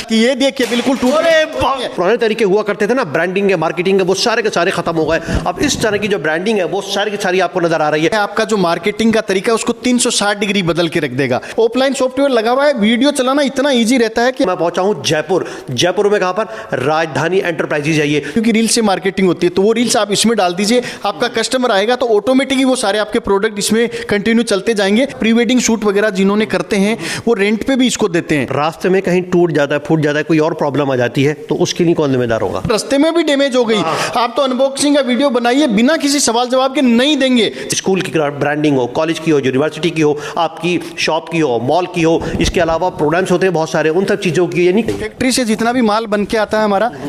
कि ये देखिए बिल्कुल पुराने तरीके हुआ करते थे ना, ब्रांडिंग है, मार्केटिंग है, वो सारे के सारे खत्म हो गए। अब इस तरह की जो ब्रांडिंग है वो सारी की सारी आपको नजर आ रही है। आपका जो मार्केटिंग का तरीका है उसको 360 डिग्री बदल के रख देगा। ऑफलाइन सॉफ्टवेयर लगा हुआ है, वीडियो चलाना इतना इजी रहता है कि मैं पहुंचा हूं जयपुर। जयपुर में कहां पर? राजधानी एंटरप्राइजेज है ये। क्योंकि रील से मार्केटिंग होती है, तो वो रील्स आप इसमें डाल दीजिए, आपका कस्टमर आएगा तो ऑटोमेटिकली वो सारे आपके प्रोडक्ट इसमें कंटिन्यू चलते जाएंगे। प्री वेडिंग शूट वगैरह जिन्होंने करते हैं वो रेंट पे भी इसको देते हैं। रास्ते में कहीं टूट जाता है, फूट जाता है, कोई और प्रॉब्लम आ जाती है तो उसके लिए कौन जिम्मेदार होगा? रास्ते में भी डैमेज हो गई, आप तो अनबॉक्सिंग का वीडियो बनाइए, बिना किसी सवाल जवाब के नहीं देंगे। स्कूल की ब्रांडिंग हो, कॉलेज की हो, यूनिवर्सिटी की हो, आपकी शॉप की हो, मॉल की हो, इसके अलावा प्रोग्राम्स होते हैं बहुत सारे, उन सब चीज़ों की। यानी फैक्ट्री से जितना भी माल बन के आता है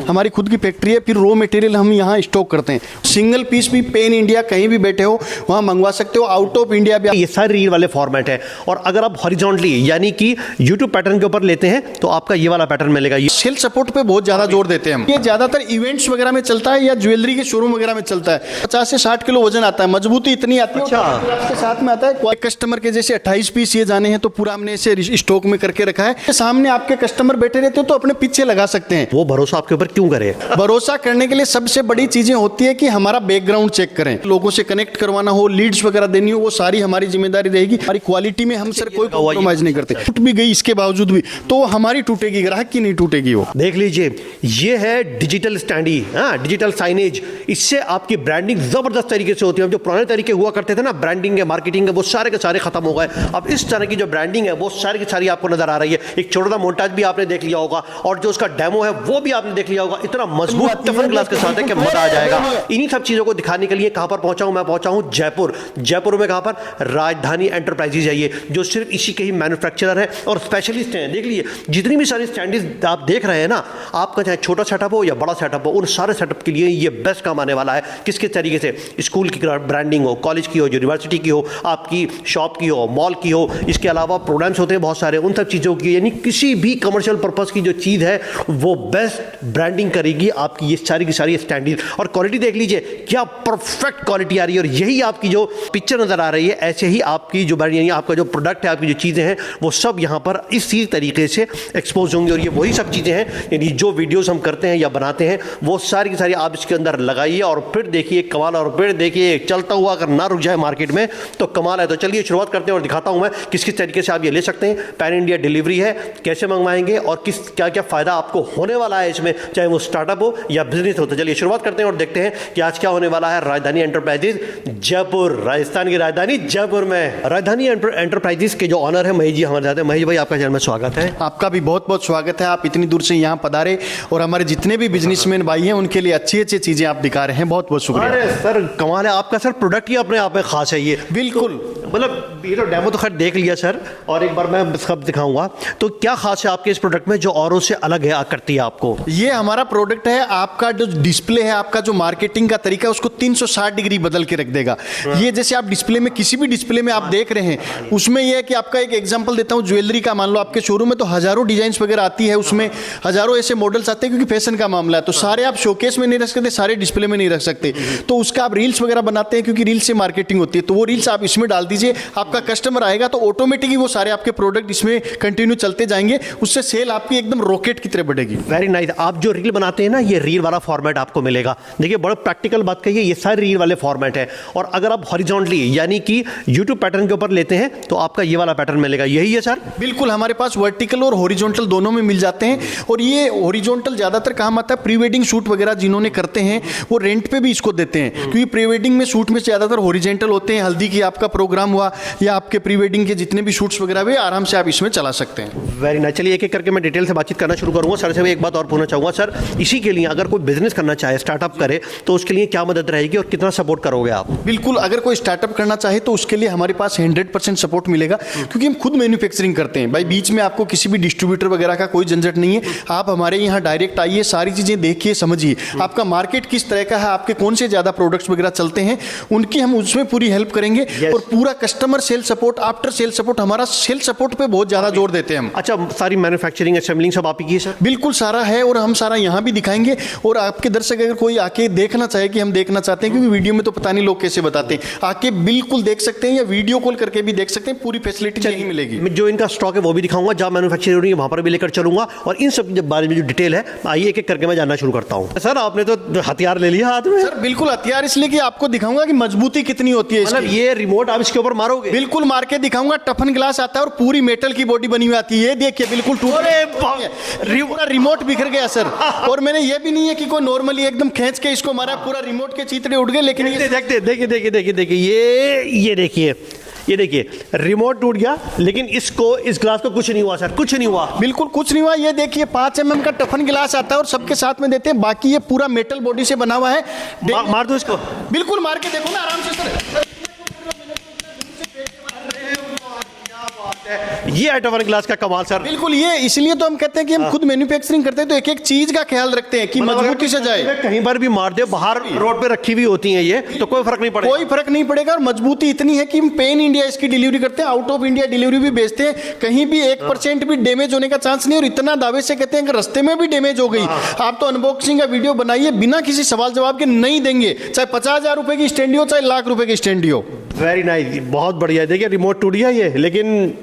हमारी खुद की फैक्ट्री है, फिर रॉ मटेरियल हम यहाँ स्टॉक करते हैं। सिंगल पीस भी पेन इंडिया कहीं भी बैठे हो वहाँ मंगवा सकते हो, आउट ऑफ इंडिया भी। ये सारे रील वाले फॉर्मेट है। और अगर आप हॉरिजॉन्टली यानी कि यूट्यूब पैटर्न के ऊपर लेते हैं तो आपका ये वाला पैटर्न मिलेगा। ये सेल सपोर्ट पे बहुत ज्यादा जोर देते हैं हम। ये ज्यादातर इवेंट्स वगैरह में चलता है या ज्वेलरी के शोरूम वगैरह में चलता है। 50 से 60 किलो वजन आता है, मजबूती इतनी आती है। अच्छा। के साथ में आता है कस्टमर के जैसे 28 पीस ये जाने हैं तो पूरा हमने इसे स्टॉक में करके रखा है। सामने आपके कस्टमर बैठे रहते हो तो अपने पीछे लगा सकते हैं। वो भरोसा आपके ऊपर क्यों करे? भरोसा करने के लिए सबसे बड़ी चीजें होती है कि हमारा बैकग्राउंड चेक करें, लोगों से कनेक्ट करवाना हो, लीड्स वगैरह देनी हो, वो सारी हमारी जिम्मेदारी रहेगी। हमारी क्वालिटी में हम सर कोई कॉम्प्रोमाइज नहीं करते। टूट भी गई इसके बावजूद भी तो हमारी टूटेगी, ग्राहक की नहीं टूटेगी। वो देख लीजिए, ये है डिजिटल स्टैंडी, डिजिटल साइनेज। इससे आपकी ब्रांडिंग जबरदस्त तरीके से होती है। जो पुराने तरीके हुआ करते थे ना, ब्रांडिंग है, मार्केटिंग है, वो सारे के सारे खत्म हो गए। अब इस तरह की जो ब्रांडिंग है वो सारी की सारी आपको नजर आ रही है। एक छोटा सा मोन्टाज भी आपने देख लिया होगा और जो उसका डेमो है वो भी आपने देख लिया होगा। इतना मजबूत टफन ग्लास के साथ है कि मजा आ जाएगा। इन्हीं सब चीजों को दिखाने के लिए कहां पर पहुंचा हूं? मैं पहुंचा हूं जयपुर। जयपुर में कहां पर? राजधानी एंटरप्राइजेज है ये, जो सिर्फ इसी के ही मैन्युफैक्चरर है और स्पेशलिस्ट हैं। देख लीजिए, जितनी भी सारी स्टैंडीज आप देख रहे हैं ना, आपका चाहे छोटा सेटअप हो या बड़ा सेटअप हो, उन सारे सेटअप के लिए ये बेस्ट काम आने वाला है। किस तरीके से? स्कूल की ब्रांडिंग हो, कॉलेज की हो, यूनिवर्सिटी की हो, आपकी शॉप की हो, मॉल की हो, इसके अलावा प्रोग्राम्स होते हैं बहुत सारे, उन सब चीज़ों की। यानी किसी भी कमर्शियल पर्पस की जो चीज़ है वो बेस्ट ब्रांडिंग करेगी आपकी ये सारी की सारी स्टैंडीज। और क्वालिटी देख लीजिए, क्या परफेक्ट क्वालिटी आ रही है। और यही आपकी जो पिक्चर नजर आ रही है, ऐसे ही आपकी जो यानी आपका जो प्रोडक्ट है, आपकी जो चीज़ें हैं, वो सब यहाँ पर इसी तरीके से एक्सपोज होंगी। और ये वही सब चीज़ें हैं, यानी जो वीडियोस हम करते हैं या बनाते हैं वो सारी की सारी आप इसके अंदर लगाइए और फिर देखिए कमाल। और फिर देखिए चलता हुआ अगर ना रुक जाए मार्केट में तो कमाल है। तो चलिए शुरुआत करते हैं और दिखाता हूं मैं किस किस तरीके से आप ये ले सकते हैं। पैन इंडिया डिलीवरी है, कैसे मंगवाएंगे और किस क्या क्या फायदा आपको होने वाला है इसमें, चाहे वो स्टार्टअप हो या बिजनेस हो। तो चलिए शुरुआत करते हैं और देखते हैं कि आज क्या होने वाला है। राजधानी एंटरप्राइजेज जयपुर, राजस्थान की राजधानी जयपुर में। राजधानी एंटरप्राइजेज के जो ऑनर है महेश जी हमारे साथ हैं। महेश भाई, आपका चैनल में स्वागत है। आपका भी बहुत बहुत स्वागत है। आप इतनी दूर से यहाँ पधारे और हमारे जितने भी बिजनेसमैन भाई हैं उनके लिए अच्छी अच्छी चीजें आप दिखा रहे हैं, बहुत बहुत शुक्रिया। अरे सर कमाल है, आपका सर प्रोडक्ट ही अपने आप में खास है। ये बिल्कुल, मतलब ये तो डेमो तो खैर देख लिया सर, और एक बार मैं सब दिखाऊंगा। तो क्या खास है आपके इस प्रोडक्ट में जो औरों से अलग है करती है आपको? ये हमारा प्रोडक्ट है, आपका जो डिस्प्ले है, आपका जो मार्केटिंग का तरीका है उसको 360 डिग्री बदल के रख देगा। ये जैसे आप डिस्प्ले में किसी भी डिस्प्ले में आप देख रहे हैं, उसमें यह है कि आपका एक एग्जांपल देता हूं, ज्वेलरी का मान लो आपके शोरूम में तो हजारों डिजाइन्स वगैरह आती है, उसमें हजारों ऐसे मॉडल्स आते हैं क्योंकि फैशन का मामला है। तो सारे आप शोकेस में नहीं रख सकते, सारे डिस्प्ले में नहीं रख सकते, तो उसका आप रील्स वगैरह बनाते हैं क्योंकि रील्स से मार्केटिंग होती है। तो वो रील्स आप इसमें डाल दीजिए, आपका कस्टमर आएगा तो ऑटोमेटिकली वो सारे आपके प्रोडक्ट इसमें कंटिन्यू चलते जाएंगे, उससे सेल आपकी एकदम रॉकेट की तरह बढ़ेगी। Very nice. आप जो रील बनाते हैं ना, ये रील वाला फॉर्मेट आपको मिलेगा। देखिए बड़ा प्रैक्टिकल बात कही है, ये सारे रील वाले फॉर्मेट है। और अगर आप हॉरिजॉन्टली यानी कि यूट्यूब पैटर्न के ऊपर लेते हैं तो आपका ये वाला पैटर्न मिलेगा। यही है सर? बिल्कुल, हमारे पास वर्टिकल और हॉरिजॉन्टल दोनों में मिल जाते हैं। और ये हॉरिजॉन्टल ज्यादातर काम आता है प्री वेडिंग शूट वगैरह जिन्होंने करते हैं वो रेंट पे भी इसको देते हैं, क्योंकि प्री वेडिंग में शूट में ज्यादातर हॉरिजॉन्टल होते हैं। हल्दी की आपका प्रोग्राम हुआ या आपके प्री वेडिंग के जितने भी शूट्स वगैरह हुए, आराम से आप इसमें चला सकते हैं। Very nice. चलिए एक एक करके मैं डिटेल से बातचीत करना शुरू करूंगा। सर से मैं एक बात और पूछना चाहूंगा सर, इसी के लिए अगर कोई बिजनेस करना चाहे, स्टार्टअप करे, तो उसके लिए क्या मदद रहेगी और कितना सपोर्ट करोगे आप? बिल्कुल, अगर कोई स्टार्टअप करना चाहे तो उसके लिए हमारे पास 100% सपोर्ट मिलेगा, क्योंकि हम खुद मैन्युफैक्चरिंग करते हैं भाई। बीच में आपको किसी भी डिस्ट्रीब्यूटर वगैरह का कोई झंझट नहीं है। आप हमारे यहाँ डायरेक्ट आइए, सारी चीजें देखिए, समझिए आपका मार्केट किस तरह का है, आपके कौन से ज्यादा प्रोडक्ट्स वगैरह चलते हैं, उनकी हम उसमें पूरी हेल्प करेंगे। और पूरा customer sale support, after sale support, हमारा सेल सपोर्ट पे बहुत ज्यादा जोर देते हैं हम। अच्छा, सारी मैन्युफैक्चरिंग असेंबलिंग सब आप ही की है सर? बिल्कुल सारा है, और हम सारा यहाँ भी दिखाएंगे। और आपके दर्शक अगर कोई आके देखना चाहे कि हम देखना चाहते हैं, क्योंकि वीडियो में तो पता नहीं लोग कैसे बताते हैं, आके बिल्कुल देख सकते हैं या वीडियो कॉल करके भी देख सकते हैं, पूरी फैसिलिटी यही मिलेगी। मैं जो इनका स्टॉक है वो भी दिखाऊंगा, जहाँ मैन्युफैक्चरिंग हो रही है वहाँ पर भी लेकर चलूंगा, और इन सब के बारे में जो डिटेल है आइए एक एक करके मैं जानना शुरू करता हूँ। सर आपने तो हथियार ले लिया हाथ में। सर बिल्कुल हथियार इसलिए कि आपको दिखाऊंगा कि मजबूती कितनी होती है मतलब इसकी। ये रिमोट आप इसके ऊपर मारोगे? बिल्कुल मार के दिखाऊंगा। टफन ग्लास आता है और पूरी मेटल की बॉडी बनी हुई आती है, ये देखिए बिल्कुल पूरा रिमोट बिखर गया सर। और मैंने ये भी नहीं है कि कोई नॉर्मली एकदम खींच के इसको मारा, पूरा रिमोट के चीतड़े उड़ गए, लेकिन ये देखते देखिए देखिए देखिए देखिए ये देखिए रिमोट टूट गया, लेकिन इस ग्लास को कुछ नहीं हुआ सर, कुछ नहीं हुआ, बिल्कुल कुछ नहीं हुआ। ये देखिए 5 mm का टफन गिलास आता है और सबके साथ में देते हैं, बाकी ये पूरा मेटल बॉडी से बना हुआ है। मार दो इसको। बिल्कुल मार के देखो ना आराम से सर। ये है टफन ग्लास का कमाल सर। बिल्कुल, ये इसलिए तो हम कहते हैं कि हम खुद मैन्युफैक्चरिंग करते हैं, तो एक एक चीज का ख्याल रखते हैं कि मजबूती से जाए। कहीं पर भी मार दे, बाहर रोड पे रखी हुई होती है ये, तो कोई फर्क नहीं पड़ेगा। कोई फर्क नहीं पड़ेगा। और मजबूती इतनी है कि हम पेन इंडिया इसकी डिलीवरी करते हैं, आउट ऑफ इंडिया डिलीवरी भी भेजते हैं, कहीं भी 1% भी डैमेज होने का चांस नहीं। और इतना दावे से कहते हैं कि रास्ते में भी डैमेज हो गई, आप तो अनबॉक्सिंग का वीडियो बनाइए, बिना किसी सवाल जवाब के नहीं देंगे, चाहे 50,000 रुपए की स्टैंड हो, चाहे लाख रुपए की स्टैंड हो। वेरी नाइस, बहुत बढ़िया। देखिए रिमोट टूट गया ये, लेकिन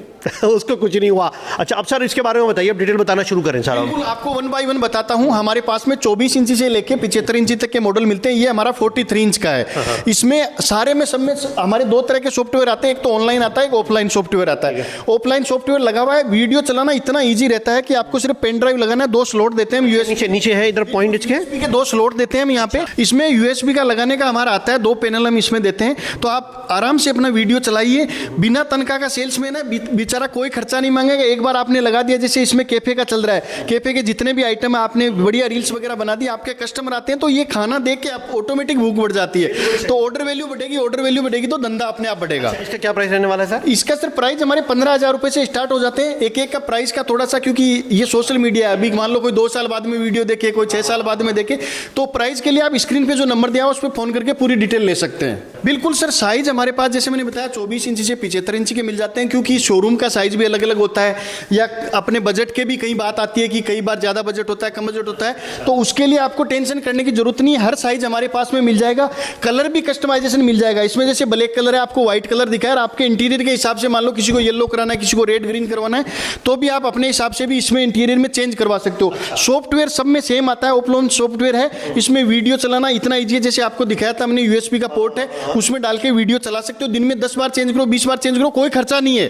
उसको कुछ नहीं हुआ। अच्छा, अब सर इसके बारे में बताइए, अब डिटेल बताना शुरू करें सर। बिल्कुल, आपको 1 by 1 बताता हूं। हमारे पास में 24 इंची से लेके 75 इंची तक के मॉडल मिलते हैं। ये हमारा 43 इंच का है। इसमें सारे में सब में हमारे 2 तरह के सॉफ्टवेयर आते हैं, एक तो ऑनलाइन आता है, एक ऑफलाइन सॉफ्टवेयर आता है। ऑफलाइन सॉफ्टवेयर लगा हुआ है, वीडियो चलाना इतना ईजी रहता है कि आपको सिर्फ पेन ड्राइव लगाना है, 2 स्लॉट देते हैं हम यूएसबी नीचे है इधर पॉइंट इसके के 2 स्लॉट देते हैं हम यहाँ पे। इसमें यूएसबी का लगाने का हमारा आता है, 2 पैनल हम इसमें देते हैं, तो आप आराम से अपना वीडियो चलाइए। बिना तनख्वाह का सेल्समैन है, बेचारा कोई खर्चा नहीं मांगेगा। एक बार आपने लगा दिया, जैसे इसमें कैफे का चल रहा है, कैफे के जितने भी आइटम है आपने बढ़िया रील्स वगैरह बना दी, आपके कस्टमर आते हैं तो ये खाना देख के आप ऑटोमेटिक भूख बढ़ जाती है, तो ऑर्डर वैल्यू बढ़ेगी, ऑर्डर वैल्यू बढ़ेगी तो धंधा अपने आप बढ़ेगा। इसका क्या प्राइस रहने वाला है सर? इसका सर प्राइस हमारे 15,000 रुपए से स्टार्ट हो जाते हैं। एक एक का प्राइस का थोड़ा सा, क्योंकि ये सोशल मीडिया है, अभी मान लो कोई 2 साल बाद में वीडियो देखे, कोई 6 साल बाद में देखे, तो प्राइस के लिए आप स्क्रीन पे जो नंबर दिया है उस पर फोन करके पूरी डिटेल ले सकते हैं। बिल्कुल सर, साइज हमारे पास जैसे मैंने बताया 24 इंची से 75 इंची के मिल जाते हैं, क्योंकि शोरूम का साइज भी अलग अलग होता है, या अपने बजट के भी कई बात आती है कि कई बार ज़्यादा बजट होता है, कम बजट होता है, तो उसके लिए आपको टेंशन करने की जरूरत नहीं है। हर साइज हमारे पास में मिल जाएगा, कलर भी कस्टमाइजेशन मिल जाएगा। इसमें जैसे ब्लैक कलर है, आपको व्हाइट कलर दिखा है, और आपके इंटीरियर के हिसाब से मान लो किसी को येलो कराना है, किसी को रेड ग्रीन करवाना है, तो भी आप अपने हिसाब से भी इसमें इंटीरियर में चेंज करवा सकते हो। सॉफ्टवेयर सब में सेम आता है, ओपन सॉफ्टवेयर है, इसमें वीडियो चलाना इतना ईजी है। जैसे आपको दिखाया था हमने, यूएसबी का पोर्ट है, उसमें डाल के वीडियो चला सकते हो। दिन में 10 बार चेंज करो, 20 बार चेंज करो, कोई खर्चा नहीं है।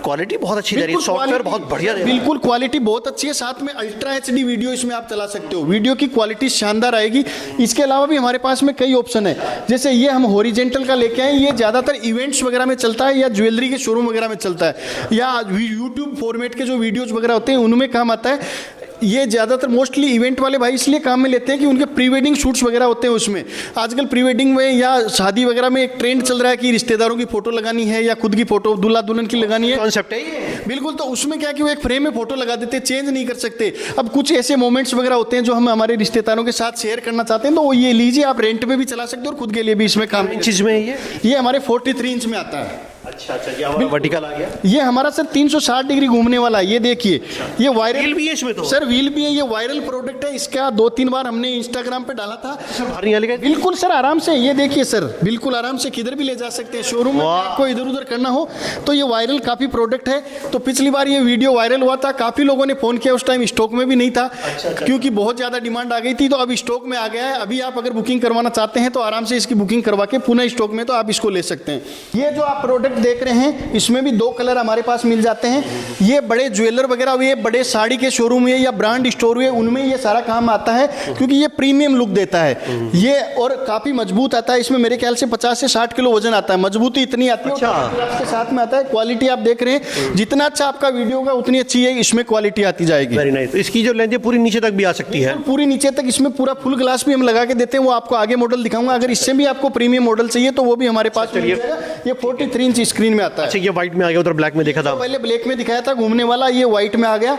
क्वालिटी बहुत अच्छी दे रही है, सॉफ्टवेयर बहुत बढ़िया है। बिल्कुल क्वालिटी बहुत अच्छी है, साथ में अल्ट्रा एचडी वीडियो इसमें आप चला सकते हो, वीडियो की क्वालिटी शानदार आएगी। इसके अलावा भी हमारे पास में कई ऑप्शन है, जैसे ये हम हॉरिजेंटल का लेके आए, ये ज़्यादातर इवेंट्स वगैरह में चलता है, या ज्वेलरी के शोरूम वगैरह में चलता है, या यूट्यूब फॉर्मेट के जो वीडियोज वगैरह होते हैं उनमें काम आता है। ये ज़्यादातर मोस्टली इवेंट वाले भाई इसलिए काम में लेते हैं कि उनके प्री वेडिंग शूट्स वगैरह होते हैं उसमें। आजकल प्री वेडिंग में या शादी वगैरह में एक ट्रेंड चल रहा है कि रिश्तेदारों की फोटो लगानी है या खुद की फोटो दूल्हा दुल्हन की लगानी है, कॉन्सेप्ट है ये। बिल्कुल, तो उसमें क्या कि वो एक फ्रेम में फोटो लगा देते हैं, चेंज नहीं कर सकते। अब कुछ ऐसे मोमेंट्स वगैरह होते हैं जो हम हमारे रिश्तेदारों के साथ शेयर करना चाहते हैं, तो वो ये लीजिए, आप रेंट पे भी चला सकते हो और खुद के लिए भी इसमें काम। चीज में ये हमारे 43 इंच में आता है। अच्छा, वर्टिकल आ गया। ये हमारा सर 360 डिग्री घूमने वाला है, ये देखिए, ये वायरल भी है इसमें तो सर, व्हील भी है, ये वायरल प्रोडक्ट है। इसका 2-3 बार हमने इंस्टाग्राम पे डाला था। बिल्कुल सर, आराम से ये देखिए सर, बिल्कुल आराम से किधर भी ले जा सकते हैं। शोरूम में आपको इधर उधर करना हो तो ये वायरल काफी प्रोडक्ट है। तो पिछली बार ये वीडियो वायरल हुआ था, काफी लोगों ने फोन किया, उस टाइम स्टॉक में भी नहीं था। क्योंकि बहुत ज्यादा डिमांड आ गई थी, तो अब स्टॉक में आ गया है। अभी आप अगर बुकिंग करवाना चाहते हैं तो आराम से इसकी बुकिंग करवा के पुनः स्टॉक में तो आप इसको ले सकते हैं। ये जो आप प्रोडक्ट देख रहे हैं, इसमें भी 2 कलर हमारे पास मिल जाते हैं। ये बड़े ज्वेलर वगैरह हुए, बड़े साड़ी के शोरूम हुए या ब्रांड स्टोर हुए, उनमें ये सारा काम आता है, क्योंकि ये प्रीमियम लुक देता है ये, और काफी मजबूत आता है। इसमें मेरे ख्याल से 50 से 60 किलो वजन आता है, मजबूती इतनी आती है। इसके साथ में आता है, क्वालिटी आप देख रहे हैं, जितना अच्छा आपका वीडियो होगा उतनी अच्छी है इसमें क्वालिटी आती जाएगी। Very nice. इसकी जो लेंथ है पूरी नीचे तक भी आ सकती है, पूरी नीचे तक। इसमें पूरा फुल ग्लास भी हम लगा के देते हैं, वो आपको आगे मॉडल दिखाऊंगा। अगर इससे भी आपको प्रीमियम मॉडल चाहिए तो वो भी हमारे पास मिल जाएगा। ये 43 इंच स्क्रीन में आता है। अच्छा, ये व्हाइट में आ गया, उधर ब्लैक में देखा था। पहले ब्लैक में दिखाया था घूमने वाला, ये व्हाइट में आ गया।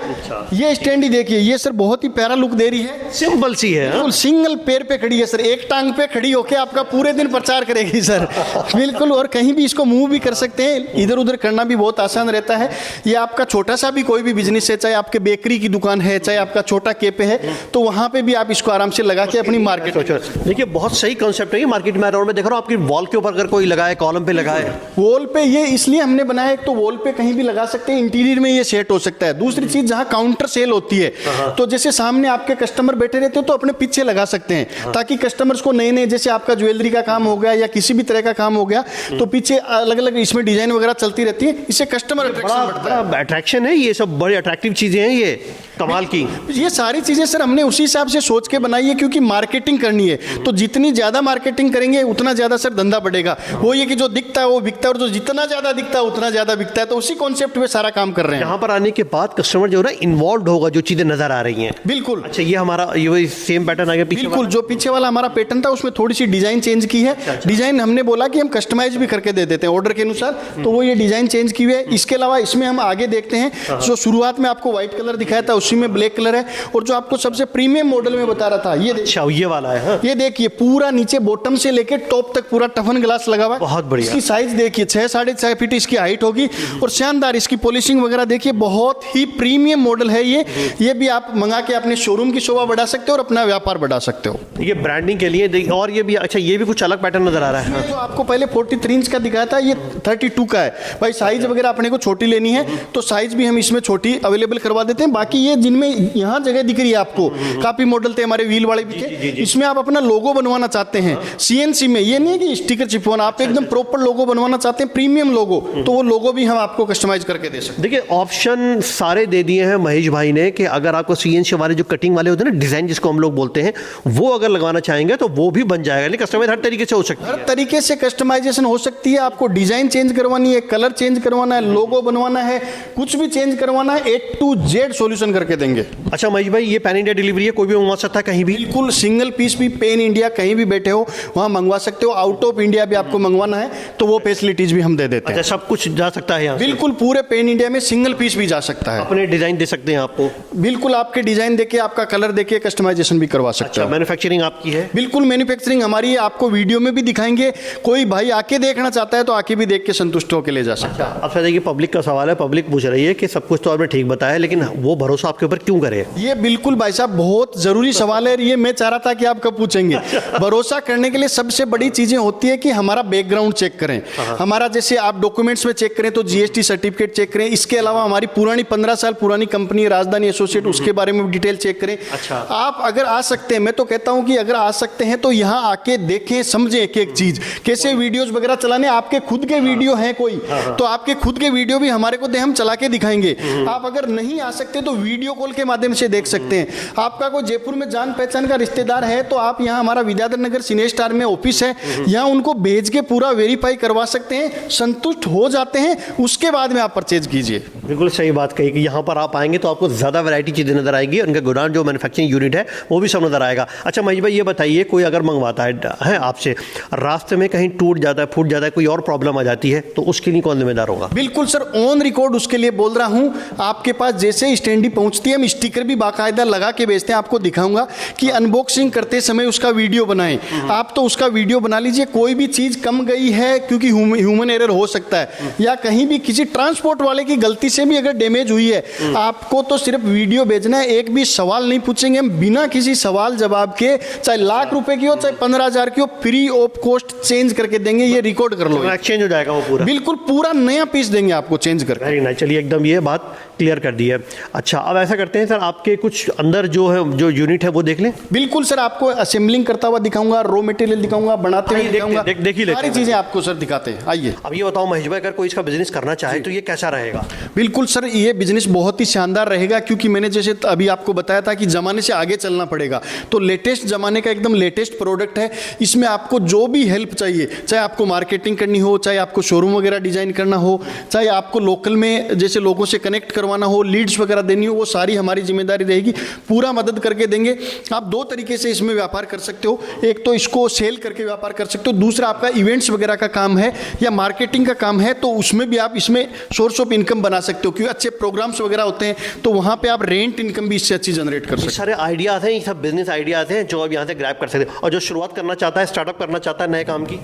ये स्टैंड ही देखिए, ये सर बहुत ही प्यारा लुक दे रही है, सिंपल सी है। बिल्कुल सिंगल पैर पे खड़ी है सर, एक टांग पे खड़ी होके आपका पूरे दिन प्रचार करेगी सर। बिल्कुल, और कहीं भी इसको मूव भी कर सकते हैं, इधर उधर करना भी बहुत आसान रहता है। ये आपका छोटा सा भी कोई भी बिजनेस है, चाहे आपके बेकरी की दुकान है, चाहे आपका छोटा कैफे है, तो वहां पे भी आप इसको आराम से लगा के अपनी मार्केट। देखिए बहुत सही कॉन्सेप्ट है ये। मार्केट में अराउंड में देख रहा हूँ, आपकी वॉल के ऊपर अगर कोई लगाए, कॉलम पे लगाए, वॉल पे ये इसलिए हमने बनाया, एक तो वॉल पे कहीं भी लगा सकते हैं, इंटीरियर में ये सेट हो सकता है। दूसरी चीज, जहां काउंटर सेल होती है, तो जैसे सामने आपके कस्टमर बैठे रहते हो तो अपने पीछे लगा सकते हैं, ताकि कस्टमर्स को नए नए, जैसे आपका ज्वेलरी का काम हो गया या किसी भी तरह का काम हो गया, तो पीछे अलग अलग इसमें डिजाइन वगैरह चलती रहती है, इससे कस्टमर अट्रैक्शन बढ़ता है। बड़ा अट्रैक्शन है, ये सब बड़ी अट्रैक्टिव चीजें हैं ये, कमाल की। ये सारी चीजें सर हमने उसी हिसाब से सोच के बनाई है, क्योंकि मार्केटिंग करनी है, तो जितनी ज्यादा मार्केटिंग करेंगे उतना ज्यादा सर धंधा बढ़ेगा। वो ये कि जो दिखता है वो बिकता है, और जो जितना ज्यादा दिखता है उतना ज्यादा बिकता है, तो उसी कॉन्सेप्ट पे सारा काम कर रहे हैं। यहाँ पर आने के बाद कस्टमर जो है ना इन्वॉल्व होगा, जो चीजें नजर आ रही हैं। बिल्कुल। अच्छा, ये हमारा ये वही सेम पैटर्न आ गया पीछे बिल्कुल, जो पीछे वाला हमारा पैटर्न था उसमें थोड़ी सी डिजाइन चेंज की है। डिजाइन हमने बोला कि हम कस्टमाइज भी करके दे देते हैं ऑर्डर के अनुसार, तो वो ये डिजाइन चेंज की हुई है। इसके अलावा इसमें हम आगे देखते हैं, जो शुरुआत में आपको व्हाइट कलर दिखाया था उसी में ब्लैक कलर है, और जो आपको सबसे प्रीमियम मॉडल में बता रहा था ये अच्छा, ये वाला है। हाँ। ये देखिए पूरा नीचे बॉटम से लेके टॉप तक पूरा टफन ग्लास लगा हुआ है। बहुत बढ़िया। इसकी साइज देखिए 6 साढ़े 6 फीट इसकी हाइट होगी, और शानदार इसकी पॉलिशिंग वगैरह देखिए, बहुत ही प्रीमियम मॉडल है ये भी आप मंगा के अपने शोरूम की शोभा बढ़ा सकते हो और अपना व्यापार बढ़ा सकते हो। ये ब्रांडिंग के लिए और ये भी अच्छा, ये भी कुछ अलग पैटर्न नजर आ रहा है। ये जो आपको पहले 43 इंच का दिखाया था, ये 32 का है। भाई साइज वगैरह अपने को छोटी लेनी है तो साइज भी हम इसमें छोटी अवेलेबल करवा देते हैं। बाकी ये जिनमें यहाँ जगह दिख रही है आपको, काफी मॉडल थे हमारे व्हील वाले भी थे, इसमें आप अपना लोगो बनवाना चाहते हैं सीएनसी में, ये नहीं है कि स्टिकर चिपवाना, आप एकदम प्रॉपर लोगो बनवाना चाहते हैं, प्रीमियम लोगो, तो वो लोगो भी हम आपको कस्टमाइज करके दे सकते हैं। देखिए ऑप्शन सारे दे दिए हैं महेश भाई ने, कि अगर आपको सीएनसी वाले जो कटिंग वाले होते हैं ना, डिजाइन जिसको हम लोग बोलते हैं, वो अगर लगवाना चाहेंगे तो वो भी बन जाएगा। लेकिन कस्टमाइज हर तरीके से हो सकती है, हर तरीके से कस्टमाइजेशन हो सकती है। आपको डिजाइन चेंज करवानी है, कलर चेंज करवाना है, लोगो बनवाना है, कुछ भी चेंज करवाना है, A to Z सॉल्यूशन करके देंगे। अच्छा महेश भाई, ये पैन इंडिया डिलीवरी है, कोई भी मंगवा सकता है कहीं भी? बिल्कुल, सिंगल पीस भी पेन इंडिया कहीं भी बैठे हो वहां मंगवा सकते हो। आउट ऑफ इंडिया भी आपको मंगवाना है तो वो फैसिलिटीज भी हम दे देते हैं। अच्छा, सब कुछ जा सकता है यहाँ से? बिल्कुल, पूरे पेन इंडिया में सिंगल पीस भी जा सकता है। अपने डिजाइन दे सकते हैं आपको? बिल्कुल, आपके डिजाइन देके, आपका कलर देके कस्टमाइजेशन भी करवा सकते अच्छा, हो। मैन्युफैक्चरिंग आपकी है? बिल्कुल, मैन्युफैक्चरिंग हमारी है, आपको वीडियो में भी दिखाएंगे। कोई भाई आके देखना चाहता है तो आके भी देख के संतुष्ट होकर ले जा सकता है। अब सर देखिए, पब्लिक का सवाल है, पब्लिक पूछ रही है कि सब कुछ तो आपने ठीक बताया, लेकिन वो भरोसा आपके ऊपर क्यों करे? ये बिल्कुल भाई साहब बहुत जरूरी सवाल है, ये मैं चाह रहा था कि आप कब पूछेंगे। भरोसा करने के लिए सबसे बड़ी चीजें होती है कि हमारा बैकग्राउंड चेक करें, हमारा जैसे आप डॉक्यूमेंट्स में चेक करें तो जीएसटी सर्टिफिकेट चेक करें। इसके अलावा हमारी पुरानी 15 साल पुरानी कंपनी राजधानी एसोसिएट, उसके बारे में डिटेल चेक करें। अच्छा। आप अगर आ सकते हैं, मैं तो कहता हूं कि अगर आ सकते हैं तो यहाँ आके देखें, समझें एक एक चीज, कैसे वीडियोस वगैरह चलाने। आपके खुद के वीडियो हैं कोई, तो आपके खुद के वीडियो भी हमारे को दे, हम चला के दिखाएंगे। आप अगर नहीं आ सकते तो वीडियो कॉल के माध्यम से देख सकते हैं। आपका कोई जयपुर में जान पहचान का रिश्तेदार है तो आप यहाँ, हमारा विद्याधर नगर सिने स्टार में ऑफिस है, यहाँ उनको भेज के पूरा वेरीफाई करवा सकते हैं। संतुष्ट हो जाते हैं उसके बाद में आप परचेज कीजिए। बिल्कुल सही बात कही कि यहाँ पर आप आएंगे तो आपको ज़्यादा वैरायटी चीज़ें नजर आएगी, उनका गोडाउन जो मैन्युफैक्चरिंग यूनिट है वो भी सब नजर आएगा। अच्छा महेश भाई, ये बताइए, कोई अगर मंगवाता है आपसे, रास्ते में कहीं टूट जाता है, फूट जाता है, कोई और प्रॉब्लम आ जाती है, तो उसके लिए कौन जिम्मेदार होगा? बिल्कुल सर, ऑन रिकॉर्ड उसके लिए बोल रहा हूं। आपके पास जैसे स्टैंडी पहुंचती है, हम स्टिकर भी बाकायदा लगा के बेचते हैं। आपको दिखाऊंगा कि अनबॉक्सिंग करते समय उसका वीडियो बनाएं। आप तो उसका वीडियो बना लीजिए। कोई भी चीज कम गई है, क्योंकि ह्यूमन एरर हो सकता है, या कहीं भी किसी ट्रांसपोर्ट वाले की गलती से भी अगर डैमेज हुई है, आपको तो सिर्फ वीडियो भेजना है, एक भी सवाल नहीं पूछेंगे हम, बिना किसी सवाल जवाब के, चाहे लाख रुपए की हो चाहे 15,000 की हो, फ्री ऑफ कॉस्ट चेंज करके देंगे। ये रिकॉर्ड कर लो, एक्सचेंज हो जाएगा वो पूरा? बिल्कुल, पूरा नया पीस देंगे आपको चेंज करके। वेरी नाइस, चलिए एकदम ये बात क्लियर कर दी है। अच्छा, अब ऐसा करते हैं सर, आपके कुछ अंदर जो है, जो यूनिट है वो देख लें। बिल्कुल सर, आपको असेंबलिंग करता हुआ दिखाऊंगा, रॉ मटेरियल दिखाऊंगा, बनाते हुए दिखाऊंगा, देख ही लेते सारी हैं। चीजें आपको सर दिखाते हैं। आइए। अब ये बताओ महेश भाई, अगर कोई इसका बिजनेस करना चाहे तो ये कैसा रहेगा? बिल्कुल सर, ये बिजनेस बहुत ही शानदार रहेगा, क्योंकि मैंने जैसे अभी आपको बताया था कि जमाने से आगे चलना पड़ेगा, तो लेटेस्ट जमाने का एकदम लेटेस्ट प्रोडक्ट है। इसमें आपको जो भी हेल्प चाहिए, चाहे आपको मार्केटिंग करनी हो, चाहे आपको शोरूम वगैरह डिजाइन करना हो, चाहे आपको लोकल में जैसे लोगों से कनेक्ट करवाना हो, लीड्स वगैरह देनी हो, वो सारी हमारी जिम्मेदारी रहेगी, पूरा मदद करके देंगे। आप दो तरीके से इसमें व्यापार कर सकते हो, एक तो इसको सेल करके व्यापार कर सकते हो, दूसरा आपका इवेंट्स वगैरह का काम है या मार्केटिंग का काम है, तो उसमें भी आप इसमें सोर्स ऑफ इनकम बना सकते हो, क्योंकि अच्छे प्रोग्राम्स वगैरह होते हैं तो वहाँ पे आप रेंट इनकम भी इससे अच्छी जनरेट कर सकते हो। सारे आइडियाज़ हैं, ये सब बिजनेस आइडियाज़ हैं जो आप यहाँ से ग्रैब कर सकते हैं। और जो शुरुआत करना चाहता है, स्टार्टअप करना चाहता है नए काम की,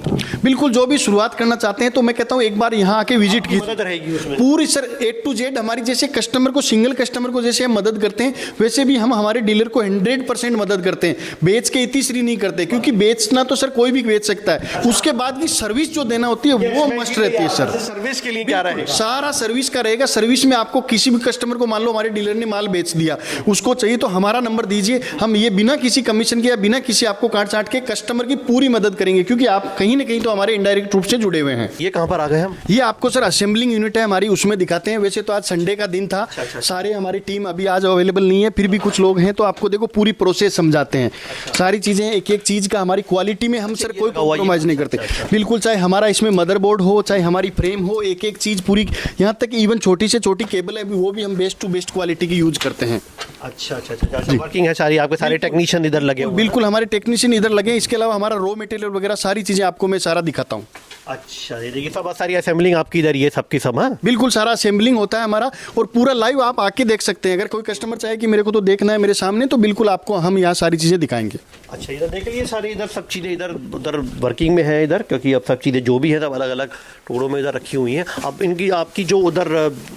बिल्कुल, जो भी शुरुआत करना चाहते हैं तो मैं कहता हूँ एक बार यहाँ आके विजिट कीजिए, मदद रहेगी उसमें पूरी सर A to Z। हमारी जैसे कस्टमर को, सिंगल कस्टमर को जैसे हम मदद करते हैं, वैसे भी हम हमारे डीलर को 100% मदद करते हैं। बेच के इतीसरी नहीं करते, क्योंकि बेचना तो सर कोई भी बेच सकता है, उसके बाद की सर्विस जो देना होती है वो मस्ट रहती है सर। सर्विस के लिए क्या रहेगा? सारा सर्विस का रहेगा। सर्विस में आपको किसी भी कस्टमर को, मान लो हमारे डीलर ने माल बेच दिया, उसको चाहिए तो हमारा नंबर दीजिए, हम ये बिना किसी कमीशन के या बिना किसी आपको काट छाट के कस्टमर की पूरी मदद करेंगे, क्योंकि आप कहीं ना कहीं तो हमारे इनडायरेक्ट रूप से जुड़े हुए हैं। ये कहाँ पर आ गए हम? ये आपको सर असेंबलिंग यूनिट है हमारी, उसमें दिखाते हैं। वैसे तो आज संडे का दिन था, सारे हमारी टीम अभी आज अवेलेबल नहीं है, फिर भी कुछ लोग हैं तो आपको देखो पूरी प्रोसेस समझाते हैं, सारी चीज़ें एक एक चीज़ का। हमारी क्वालिटी में हम सर कोई कॉम्प्रोमाइज़ नहीं करते, बिल्कुल, चाहे हमारा इसमें मदरबोर्ड हो, चाहे हमारी फ्रेम हो, एक एक चीज़ पूरी, यहाँ तक इवन छोटी से छोटी केबल है वो भी हम बेस्ट टू बेस्ट क्वालिटी की यूज करते हैं। अच्छा, वर्किंग है सारी, आपके सारे टेक्नीशियन इधर लगे हुए हैं? बिल्कुल, हमारे टेक्नीशियन इधर लगे हैं। इसके अलावा हमारा रॉ मटेरियल वगैरह सारी चीज़ें आपको मैं सारा दिखाता हूँ। अच्छा, ये देखिए सब सारी असेंबलिंग आपकी इधर, ये सबकी सब। हाँ, बिल्कुल, सारा असेंबलिंग होता है हमारा और पूरा लाइव आप आके देख सकते हैं। अगर कोई कस्टमर चाहे कि मेरे को तो देखना है मेरे सामने, तो बिल्कुल आपको हम यहाँ सारी चीज़ें दिखाएंगे। अच्छा, इधर देख लीजिए सारी, इधर सब चीज़ें इधर उधर वर्किंग में है इधर, क्योंकि अब सब चीज़ें जो भी है सब अलग अलग टुकड़ों में इधर रखी हुई हैं। अब इनकी आपकी जो उधर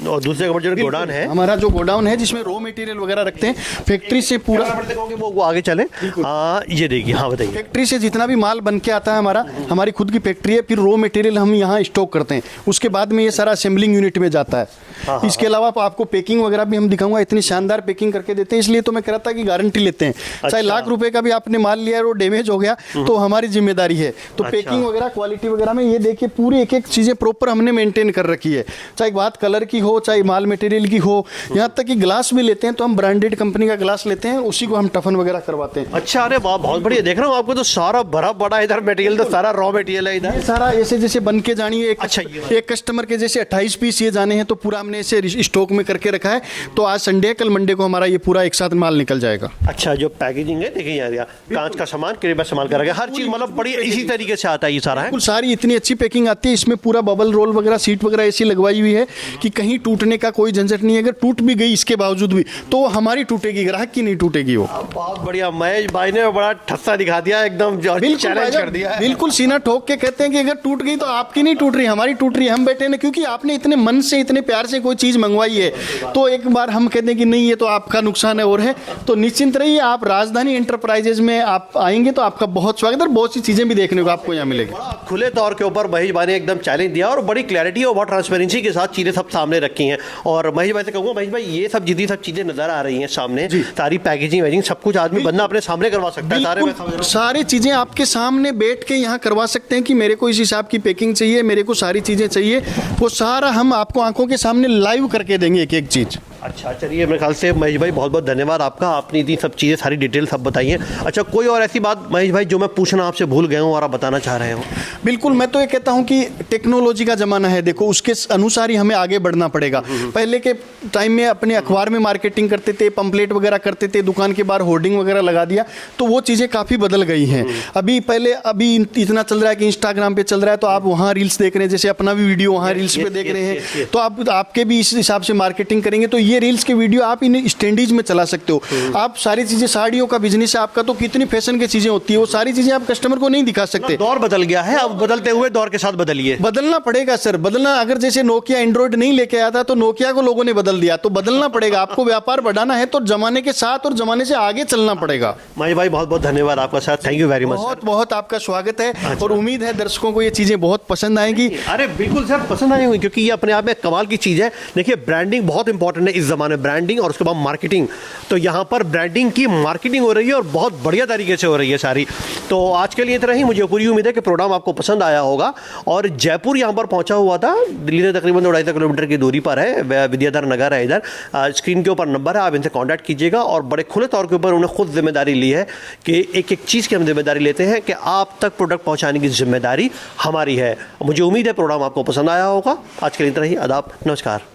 दूसरे नंबर जो गोडाउन है, हमारा जो गोडाउन है जिसमें रॉ मटेरियल वगैरह रखते हैं, फैक्ट्री से पूरा, वो आगे चले। ये देखिए, हाँ बताइए। फैक्ट्री से जितना भी माल बन के आता है हमारी खुद की फैक्ट्री है, फिर रॉ मटेरियल हम यहाँ स्टॉक करते हैं, उसके बाद में ये सारा असेंबलिंग यूनिट में जाता है। इसके अलावा आपको पैकिंग वगैरह भी हम दिखाऊंगा, इतनी शानदार पैकिंग करके देते हैं, इसलिए तो मैं कह रहा था कि गारंटी लेते हैं। चाहे लाख रुपए का भी आपने माल लिया और वो डैमेज हो गया तो हमारी जिम्मेदारी है। तो पैकिंग वगैरह, क्वालिटी वगैरह में ये देखिए पूरी एक एक चीज़ें प्रॉपर हमने मेंटेन कर रखी है, चाहे बात कलर की हो, चाहे माल मटेरियल की हो, यहाँ तक कि ग्लास भी लेते हैं तो हम ब्रांडेड कंपनी का ग्लास लेते हैं, उसी को हम टफन वगैरह करवाते हैं। अच्छा, अरे वाह, बहुत बढ़िया। देख रहा हूँ आपको तो सारा भरा बड़ा इधर मटेरियल, तो सारा रॉ मटेरियल है इधर, सारा ऐसे जैसे बन के जानी है। अच्छा, एक कस्टमर के जैसे 28 पीस ये जाने हैं तो पूरा हमने इसे स्टॉक में करके रखा है, तो आज संडे, कल मंडे को हमारा ये पूरा एक साथ माल निकल जाएगा। अच्छा, जो पैकेजिंग है देखिए यार, कांच का सामान, क्रेबा सामान का रखा है, हर चीज मतलब बड़ी इसी तरीके से आता है ये सारा है। बिल्कुल, सारी इतनी अच्छी पैकिंग आती है, इसमें पूरा बबल रोल वगैरह, सीट वगैरह ऐसी लगवाई हुई है कि कहीं टूटने का कोई झंझट नहीं है। अगर टूट भी गई इसके बावजूद भी तो हमारी टूटेगी, ग्राहक की नहीं टूटेगी वो। बहुत बढ़िया, महेश भाई ने बड़ा ठस्सा दिखा दिया, एकदम चैलेंज कर दिया है। बिल्कुल सीना ठोक के कहते हैं कि अगर टूट गई तो आपकी नहीं टूट रही, हमारी टूट रही है। हम बैठे ना, क्योंकि आपने इतने मन से, इतने प्यार से कोई चीज़ मंगवाई है, तो एक बार हम कहते हैं कि नहीं ये तो आपका नुकसान है और है, तो निश्चिंत रहिए, आप राजधानी एंटरप्राइजेज में आप आएंगे तो आपका बहुत स्वागत है। बहुत सी चीज़ें भी देखने को आपको यहाँ मिलेगी। खुले तौर के ऊपर महेश भाई ने एकदम चैलेंज दिया और बड़ी क्लैरिटी और बहुत ट्रांसपेरेंसी के साथ चीज़ें सब सामने रखी हैं। और महेश भाई से कहूँगा, महेश भाई ये सब जितनी सब चीज़ें नजर आ रही हैं सामने, सारी पैकेजिंग वैजिंग सब कुछ आदमी बंदा अपने सामने करवा सकता है। सारी चीज़ें आपके सामने बैठ के यहाँ करवा सकते हैं कि मेरे को इस हिसाब की पैकिंग चाहिए, मेरे को सारी चीज़ें चाहिए, वो सारा हम आपको आंखों के सामने लाइव करके देंगे एक एक चीज़। अच्छा, चलिए, मेरे ख्याल से महेश भाई बहुत बहुत धन्यवाद आपका, आपने इतनी सब चीज़ें सारी डिटेल सब बताई हैं। अच्छा, कोई और ऐसी बात महेश भाई जो मैं पूछना आपसे भूल गया हूँ और आप बताना चाह रहे हो? बिल्कुल, मैं तो ये कहता हूँ कि टेक्नोलॉजी का ज़माना है, देखो उसके अनुसार ही हमें आगे बढ़ना पड़ेगा। पहले के टाइम में अपने अखबार में मार्केटिंग करते थे, पंपलेट वगैरह करते थे, दुकान के बाहर होर्डिंग वगैरह लगा दिया, तो वो चीज़ें काफ़ी बदल गई हैं। अभी इतना चल रहा है कि इंस्टाग्राम पे चल रहा है तो आप वहाँ रील्स देख रहे हैं, जैसे अपना भी वीडियो वहाँ रील्स पे देख रहे हैं, तो आपके भी इस हिसाब से मार्केटिंग करेंगे तो ये रील्स के वीडियो आप इन स्टैंडीज में चला सकते हो। आप सारी चीज़ें, साड़ियों का बिजनेस है आपका, तो कितनी फैशन की चीज़ें होती है, वो सारी चीज़ें आप कस्टमर को नहीं दिखा सकते। दौर बदल गया है, अब बदलते हुए दौर के साथ बदलिए। बदलना पड़ेगा सर, बदलना। अगर जैसे नोकिया एंड्रॉइड नहीं लेके आया था तो नोकिया को लोगों ने बदल दिया, तो बदलना पड़ेगा। आपको व्यापार बढ़ाना है तो जमाने के साथ और जमाने से आगे चलना पड़ेगा। महेश भाई बहुत बहुत धन्यवाद आपका sir, thank you very much. बहुत बहुत आपका स्वागत है और उम्मीद है दर्शकों को ये चीज़ें बहुत पसंद आएंगी। अरे बिल्कुल सर, पसंद आई हुई, क्योंकि ये अपने आप में कमाल की चीज़ है। देखिए, ब्रांडिंग बहुत इंपॉर्टेंट है इस जमाने में, ब्रांडिंग और उसके बाद मार्केटिंग। तो यहाँ पर ब्रांडिंग की मार्केटिंग हो रही है और बहुत बढ़िया तरीके से हो रही है सारी। तो आज के लिए इतना ही। मुझे पूरी उम्मीद है कि प्रोग्राम आपको पसंद आया होगा। और जयपुर यहाँ पर पहुँचा हुआ था, दिल्ली से तकरीबन 250 किलोमीटर की दूरी पर है, विद्याधर नगर है इधर। स्क्रीन के ऊपर नंबर है, आप इनसे कॉन्टैक्ट कीजिएगा। और बड़े खुले तौर के ऊपर उन्हें खुद जिम्मेदारी ली है कि एक एक चीज़ की हम जिम्मेदारी लेते हैं कि आप तक प्रोडक्ट पहुँचाने की जिम्मेदारी हमारी है। मुझे उम्मीद है प्रोग्राम आपको पसंद आया होगा। आज के लिए इतना ही। आदाब, नमस्कार।